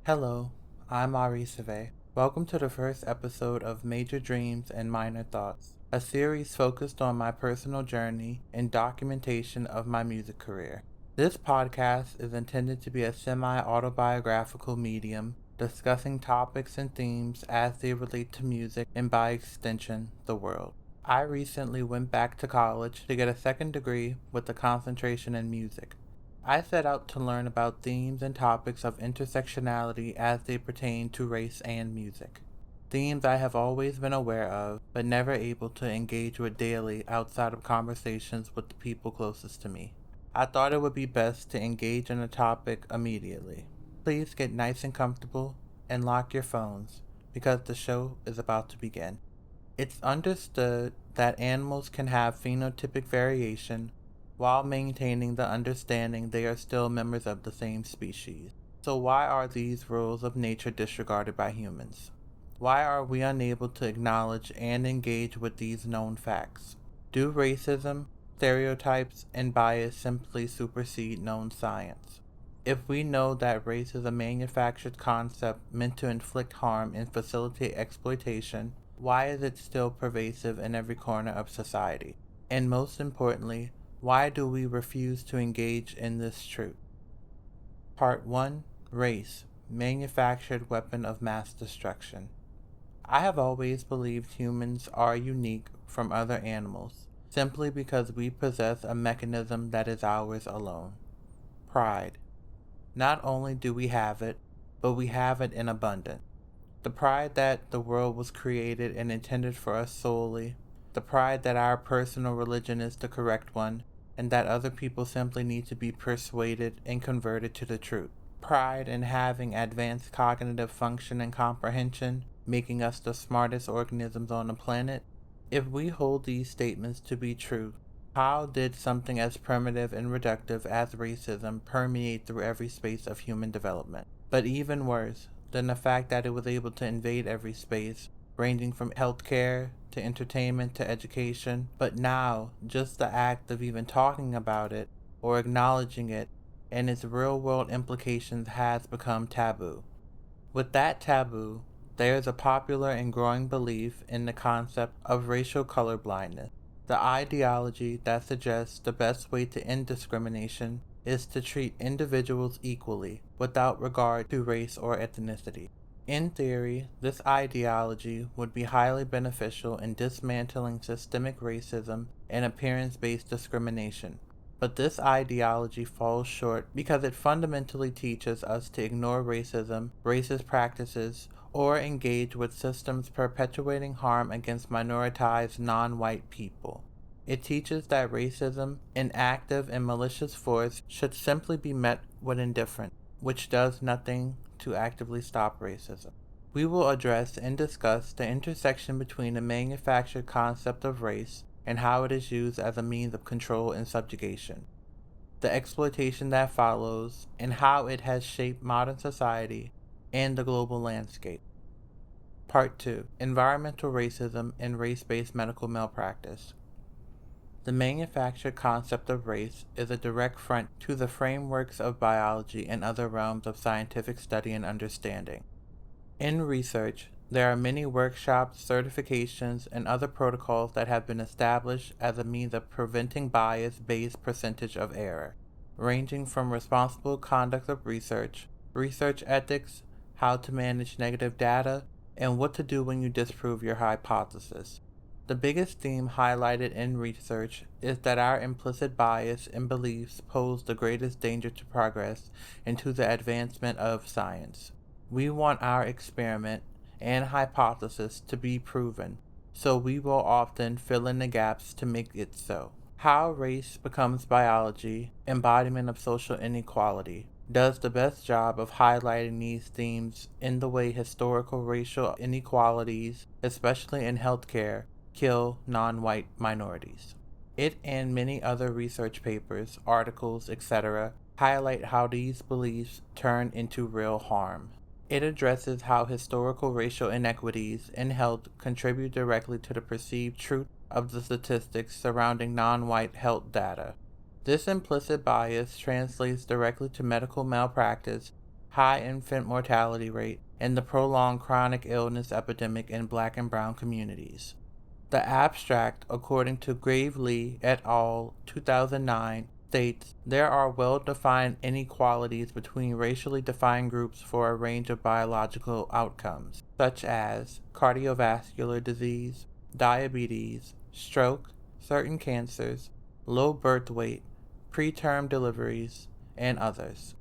Hello, I'm Aresevé. Welcome to the first episode of Major Dreams and Minor Thoughts, a series focused on my personal journey and documentation of my music career. This podcast is intended to be a semi-autobiographical medium discussing topics and themes as they relate to music and by extension, the world. I recently went back to college to get a second degree with a concentration in music. I set out to learn about themes and topics of intersectionality as they pertain to race and music. Themes I have always been aware of, but never able to engage with daily outside of conversations with the people closest to me. I thought it would be best to engage in a topic immediately. Please get nice and comfortable and lock your phones, because the show is about to begin. It's understood that animals can have phenotypic variation while maintaining the understanding they are still members of the same species. So why are these rules of nature disregarded by humans? Why are we unable to acknowledge and engage with these known facts? Do racism, stereotypes, and bias simply supersede known science? If we know that race is a manufactured concept meant to inflict harm and facilitate exploitation, why is it still pervasive in every corner of society? And most importantly, why do we refuse to engage in this truth? Part 1: Race, Manufactured Weapon of Mass Destruction. I have always believed humans are unique from other animals, simply because we possess a mechanism that is ours alone: pride. Not only do we have it, but we have it in abundance. The pride that the world was created and intended for us solely, the pride that our personal religion is the correct one, and that other people simply need to be persuaded and converted to the truth. Pride in having advanced cognitive function and comprehension, making us the smartest organisms on the planet. If we hold these statements to be true, how did something as primitive and reductive as racism permeate through every space of human development? But even worse than the fact that it was able to invade every space, ranging from healthcare to entertainment to education, but now just the act of even talking about it or acknowledging it and its real-world implications has become taboo. With that taboo, there is a popular and growing belief in the concept of racial colorblindness, the ideology that suggests the best way to end discrimination is to treat individuals equally without regard to race or ethnicity. In theory, this ideology would be highly beneficial in dismantling systemic racism and appearance-based discrimination. But this ideology falls short because it fundamentally teaches us to ignore racism, racist practices, or engage with systems perpetuating harm against minoritized non-white people. It teaches that racism, an active and malicious force, should simply be met with indifference, which does nothing to actively stop racism. We will address and discuss the intersection between the manufactured concept of race and how it is used as a means of control and subjugation, the exploitation that follows, and how it has shaped modern society and the global landscape. Part 2: Environmental Racism and Race-Based Medical Malpractice. The manufactured concept of race is a direct front to the frameworks of biology and other realms of scientific study and understanding. In research, there are many workshops, certifications, and other protocols that have been established as a means of preventing bias-based percentage of error, ranging from responsible conduct of research, research ethics, how to manage negative data, and what to do when you disprove your hypothesis. The biggest theme highlighted in research is that our implicit bias and beliefs pose the greatest danger to progress and to the advancement of science. We want our experiment and hypothesis to be proven, so we will often fill in the gaps to make it so. How Race Becomes Biology, Embodiment of Social Inequality, does the best job of highlighting these themes in the way historical racial inequalities, especially in healthcare, kill non-white minorities. It and many other research papers, articles, etc. highlight how these beliefs turn into real harm. It addresses how historical racial inequities in health contribute directly to the perceived truth of the statistics surrounding non-white health data. This implicit bias translates directly to medical malpractice, high infant mortality rate, and the prolonged chronic illness epidemic in Black and brown communities. The abstract, according to Gravely et al. 2009, states there are well-defined inequalities between racially defined groups for a range of biological outcomes, such as cardiovascular disease, diabetes, stroke, certain cancers, low birth weight, preterm deliveries, and others.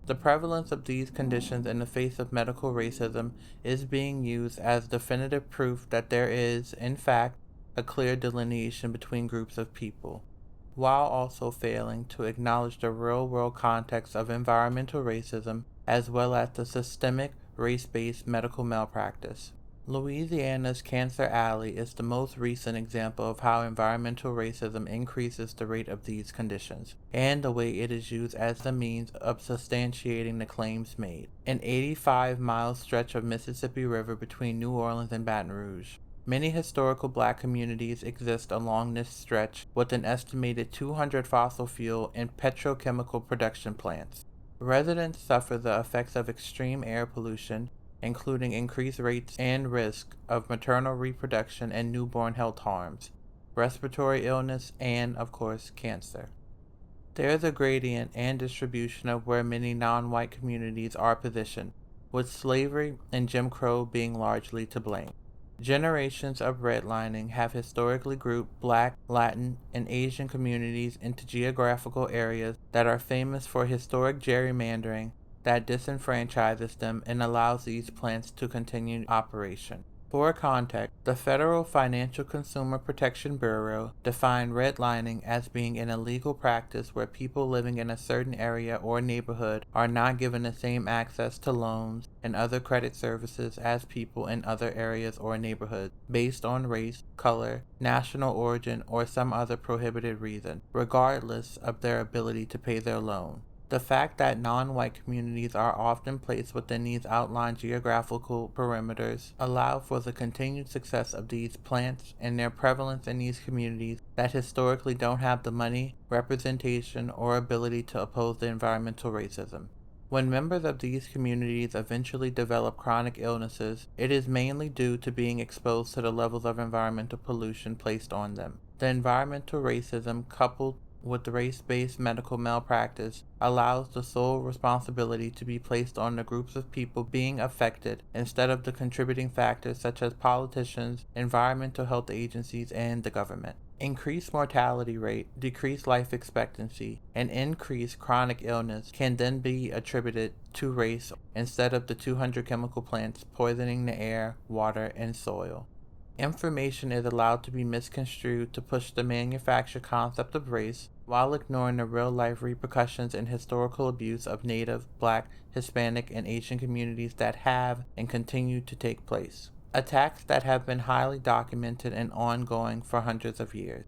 The prevalence of these conditions in the face of medical racism is being used as definitive proof that there is, in fact, a clear delineation between groups of people, while also failing to acknowledge the real-world context of environmental racism as well as the systemic race-based medical malpractice. Louisiana's Cancer Alley is the most recent example of how environmental racism increases the rate of these conditions, and the way it is used as the means of substantiating the claims made. An 85-mile stretch of Mississippi River between New Orleans and Baton Rouge. Many historical Black communities exist along this stretch with an estimated 200 fossil fuel and petrochemical production plants. Residents suffer the effects of extreme air pollution, including increased rates and risk of maternal reproduction and newborn health harms, respiratory illness, and, of course, cancer. There is a gradient and distribution of where many non-white communities are positioned, with slavery and Jim Crow being largely to blame. Generations of redlining have historically grouped Black, Latin, and Asian communities into geographical areas that are famous for historic gerrymandering that disenfranchises them and allows these plants to continue operation. For context, the Federal Financial Consumer Protection Bureau defined redlining as being an illegal practice where people living in a certain area or neighborhood are not given the same access to loans and other credit services as people in other areas or neighborhoods based on race, color, national origin, or some other prohibited reason, regardless of their ability to pay their loan. The fact that non-white communities are often placed within these outlined geographical perimeters allow for the continued success of these plants and their prevalence in these communities that historically don't have the money, representation, or ability to oppose the environmental racism. When members of these communities eventually develop chronic illnesses, it is mainly due to being exposed to the levels of environmental pollution placed on them. The environmental racism, coupled with race-based medical malpractice, allows the sole responsibility to be placed on the groups of people being affected instead of the contributing factors such as politicians, environmental health agencies, and the government. Increased mortality rate, decreased life expectancy, and increased chronic illness can then be attributed to race instead of the 200 chemical plants poisoning the air, water, and soil. Information is allowed to be misconstrued to push the manufactured concept of race while ignoring the real-life repercussions and historical abuse of Native, Black, Hispanic, and Asian communities that have and continue to take place. Attacks that have been highly documented and ongoing for hundreds of years.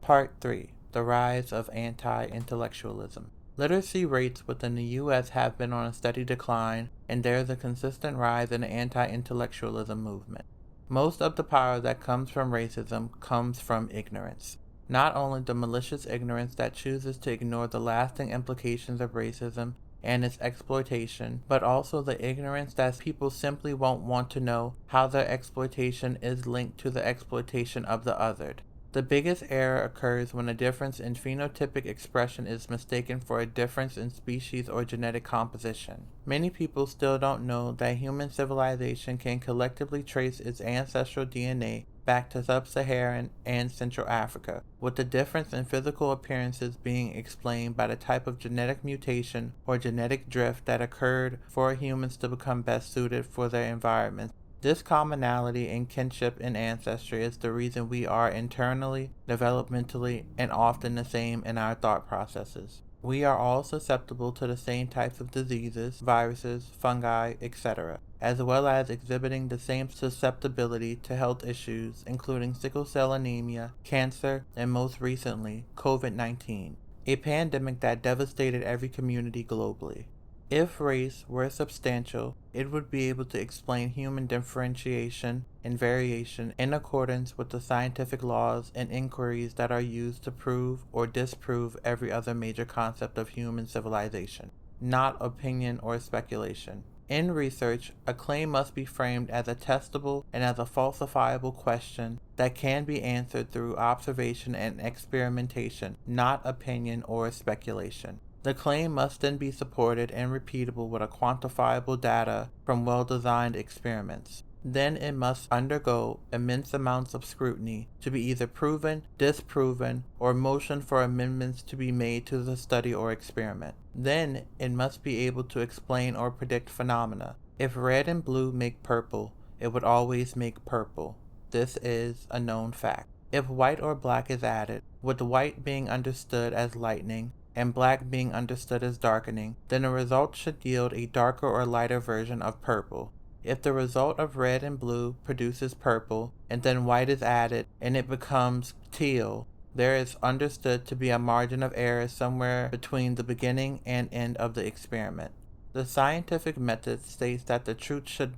Part 3. The Rise of Anti-Intellectualism. Literacy rates within the U.S. have been on a steady decline, and there is a consistent rise in the anti-intellectualism movement. Most of the power that comes from racism comes from ignorance. Not only the malicious ignorance that chooses to ignore the lasting implications of racism and its exploitation, but also the ignorance that people simply won't want to know how their exploitation is linked to the exploitation of the othered. The biggest error occurs when a difference in phenotypic expression is mistaken for a difference in species or genetic composition. Many people still don't know that human civilization can collectively trace its ancestral DNA back to sub-Saharan and Central Africa, with the difference in physical appearances being explained by the type of genetic mutation or genetic drift that occurred for humans to become best suited for their environments. This commonality in kinship and ancestry is the reason we are internally, developmentally, and often the same in our thought processes. We are all susceptible to the same types of diseases, viruses, fungi, etc., as well as exhibiting the same susceptibility to health issues, including sickle cell anemia, cancer, and most recently, COVID-19, a pandemic that devastated every community globally. If race were substantial, it would be able to explain human differentiation and variation in accordance with the scientific laws and inquiries that are used to prove or disprove every other major concept of human civilization. not opinion or speculation. In research, a claim must be framed as a testable and as a falsifiable question that can be answered through observation and experimentation, not opinion or speculation. The claim must then be supported and repeatable with a quantifiable data from well-designed experiments. Then it must undergo immense amounts of scrutiny to be either proven, disproven, or motion for amendments to be made to the study or experiment. Then it must be able to explain or predict phenomena. If red and blue make purple, it would always make purple. This is a known fact. If white or black is added, with white being understood as lightening and black being understood as darkening, then the result should yield a darker or lighter version of purple. If the result of red and blue produces purple, and then white is added, and it becomes teal, there is understood to be a margin of error somewhere between the beginning and end of the experiment. The scientific method states that the truth should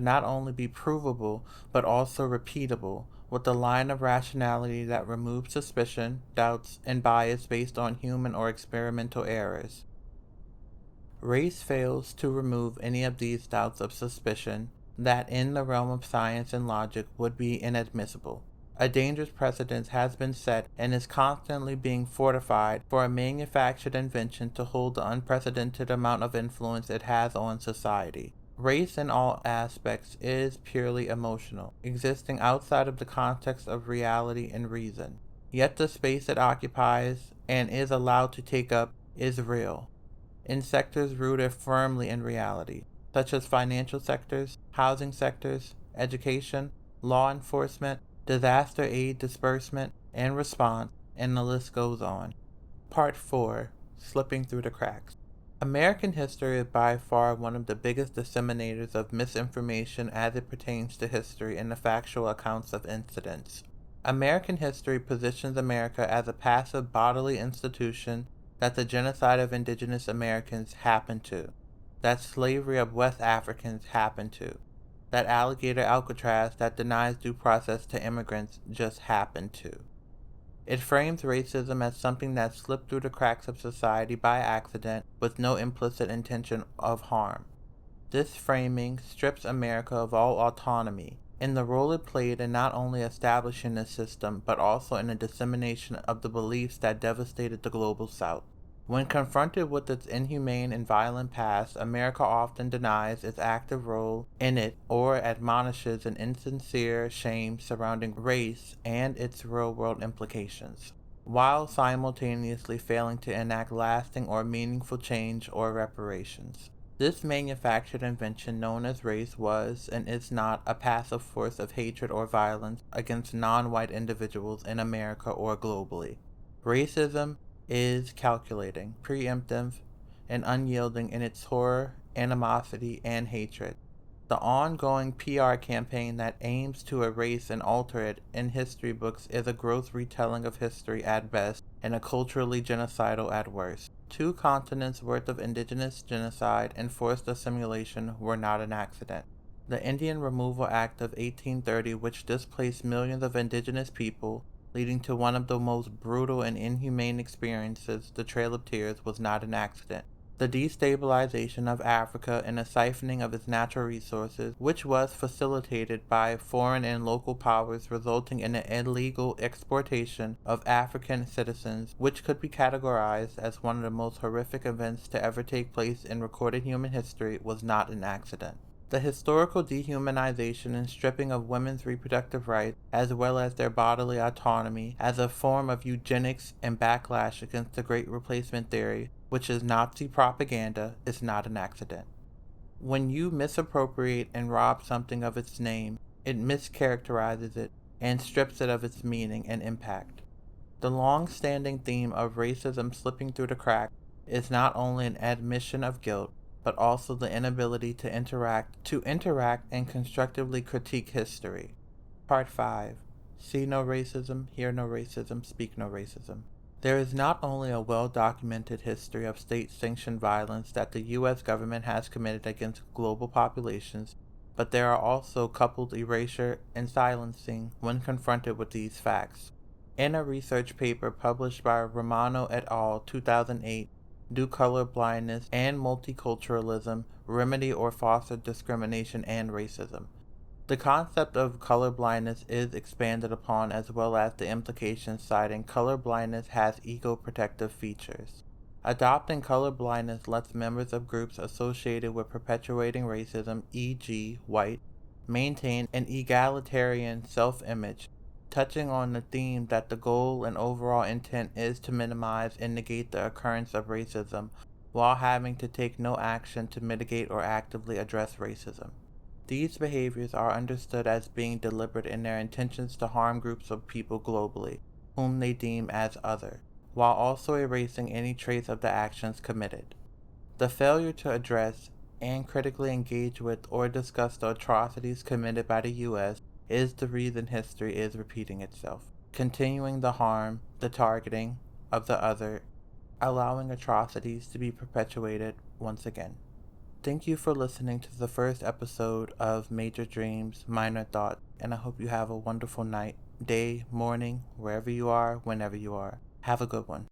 not only be provable, but also repeatable, with a line of rationality that removes suspicion, doubts, and bias based on human or experimental errors. Race fails to remove any of these doubts of suspicion that in the realm of science and logic would be inadmissible. A dangerous precedent has been set and is constantly being fortified for a manufactured invention to hold the unprecedented amount of influence it has on society. Race in all aspects is purely emotional, existing outside of the context of reality and reason. Yet the space it occupies and is allowed to take up is real, in sectors rooted firmly in reality, such as financial sectors, housing sectors, education, law enforcement, disaster aid disbursement and response, and the list goes on. Part 4. Slipping Through the Cracks. American history is by far one of the biggest disseminators of misinformation as it pertains to history and the factual accounts of incidents. American history positions America as a passive bodily institution that the genocide of indigenous Americans happened to, that slavery of West Africans happened to, that alligator Alcatraz that denies due process to immigrants just happened to. It frames racism as something that slipped through the cracks of society by accident with no implicit intention of harm. This framing strips America of all autonomy in the role it played in not only establishing the system, but also in the dissemination of the beliefs that devastated the global South. When confronted with its inhumane and violent past, America often denies its active role in it or admonishes an insincere shame surrounding race and its real-world implications, while simultaneously failing to enact lasting or meaningful change or reparations. This manufactured invention known as race was and is not a passive force of hatred or violence against non-white individuals in America or globally. Racism is calculating, preemptive, and unyielding in its horror, animosity, and hatred. The ongoing PR campaign that aims to erase and alter it in history books is a gross retelling of history at best and a culturally genocidal at worst. 2 continents worth of indigenous genocide and forced assimilation were not an accident. The Indian Removal Act of 1830, which displaced millions of indigenous people, leading to one of the most brutal and inhumane experiences, the Trail of Tears, was not an accident. The destabilization of Africa and the siphoning of its natural resources, which was facilitated by foreign and local powers, resulting in the illegal exportation of African citizens, which could be categorized as one of the most horrific events to ever take place in recorded human history, was not an accident. The historical dehumanization and stripping of women's reproductive rights, as well as their bodily autonomy, as a form of eugenics and backlash against the Great Replacement theory, which is Nazi propaganda, is not an accident. When you misappropriate and rob something of its name, it mischaracterizes it and strips it of its meaning and impact. The long-standing theme of racism slipping through the cracks is not only an admission of guilt, but also the inability to interact and constructively critique history. Part 5. See no racism, hear no racism, speak no racism. There is not only a well-documented history of state-sanctioned violence that the U.S. government has committed against global populations, but there are also coupled erasure and silencing when confronted with these facts. In a research paper published by Romano et al. 2008, Do Color Blindness and Multiculturalism Remedy or Foster Discrimination and Racism? The concept of color blindness is expanded upon, as well as the implications, citing color blindness has eco-protective features. Adopting color blindness lets members of groups associated with perpetuating racism, e.g., white, maintain an egalitarian self-image, touching on the theme that the goal and overall intent is to minimize and negate the occurrence of racism while having to take no action to mitigate or actively address racism. These behaviors are understood as being deliberate in their intentions to harm groups of people globally, whom they deem as other, while also erasing any trace of the actions committed. The failure to address and critically engage with or discuss the atrocities committed by the U.S. is the reason history is repeating itself, continuing the harm, the targeting of the other, allowing atrocities to be perpetuated once again. Thank you for listening to the first episode of Major Dreams, Minor Thoughts, and I hope you have a wonderful night, day, morning, wherever you are, whenever you are. Have a good one.